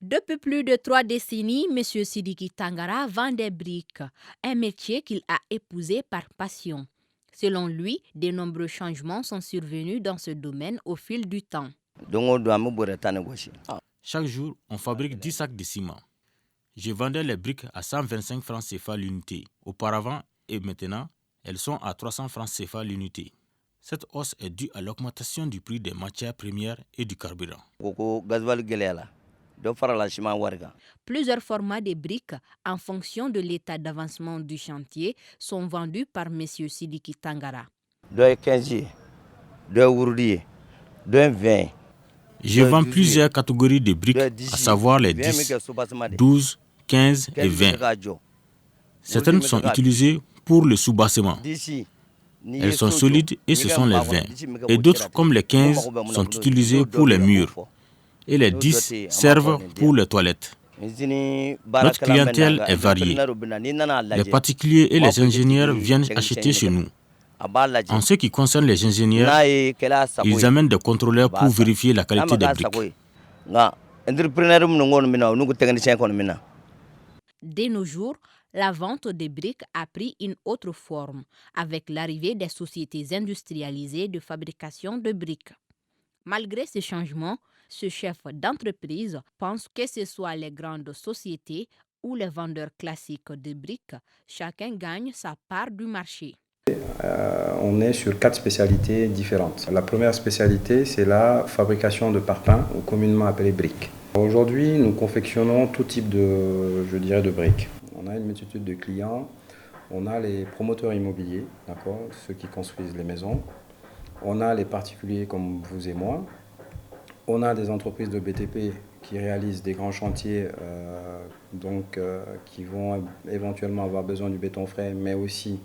Depuis plus de 3 décennies, M. Sidiki Tangara vend des briques, un métier qu'il a épousé par passion. Selon lui, de nombreux changements sont survenus dans ce domaine au fil du temps. Chaque jour, on fabrique 10 sacs de ciment. Je vendais les briques à 125 francs CFA l'unité. Auparavant et maintenant, elles sont à 300 francs CFA l'unité. Cette hausse est due à l'augmentation du prix des matières premières et du carburant. Plusieurs formats de briques, en fonction de l'état d'avancement du chantier, sont vendus par M. Sidiki Tangara. Je vends plusieurs catégories de briques, à savoir les 10, 12, 15 et 20. Certaines sont utilisées pour le soubassement. Elles sont solides et ce sont les 20. Et d'autres, comme les 15, sont utilisées pour les murs. Et les 10 servent pour les toilettes. Notre clientèle est variée. Les particuliers et les ingénieurs viennent acheter chez nous. En ce qui concerne les ingénieurs, ils amènent des contrôleurs pour vérifier la qualité des briques. De nos jours, la vente des briques a pris une autre forme avec l'arrivée des sociétés industrialisées de fabrication de briques. Malgré ces changements, ce chef d'entreprise pense que ce soit les grandes sociétés ou les vendeurs classiques de briques, chacun gagne sa part du marché. On est sur 4 spécialités différentes. La première spécialité, c'est la fabrication de parpaings, ou communément appelée briques. Aujourd'hui, nous confectionnons tout type de briques. On a une multitude de clients. On a les promoteurs immobiliers, d'accord, ceux qui construisent les maisons. On a les particuliers comme vous et moi. On a des entreprises de BTP qui réalisent des grands chantiers, qui vont éventuellement avoir besoin du béton frais, mais aussi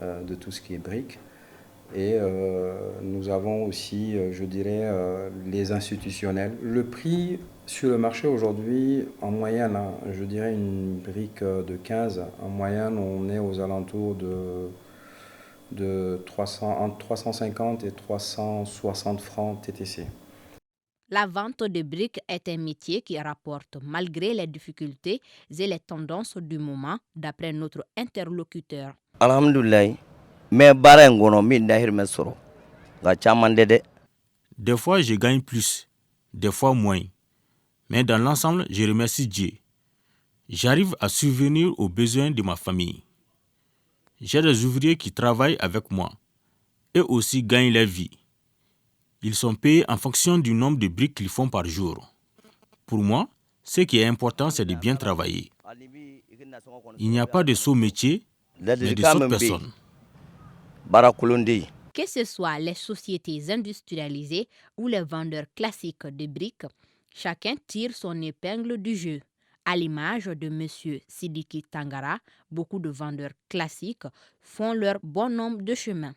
de tout ce qui est briques. Et nous avons aussi, les institutionnels. Le prix sur le marché aujourd'hui, en moyenne, je dirais une brique de 15, en moyenne, on est aux alentours de 300, entre 350 et 360 francs TTC. La vente de briques est un métier qui rapporte malgré les difficultés et les tendances du moment, d'après notre interlocuteur. Des fois, je gagne plus, des fois moins. Mais dans l'ensemble, je remercie Dieu. J'arrive à subvenir aux besoins de ma famille. J'ai des ouvriers qui travaillent avec moi. Eux aussi gagnent leur vie. Ils sont payés en fonction du nombre de briques qu'ils font par jour. Pour moi, ce qui est important, c'est de bien travailler. Il n'y a pas de sot métier, mais de sottes personnes. Que ce soit les sociétés industrialisées ou les vendeurs classiques de briques, chacun tire son épingle du jeu. À l'image de M. Sidiki Tangara, beaucoup de vendeurs classiques font leur bon nombre de chemins.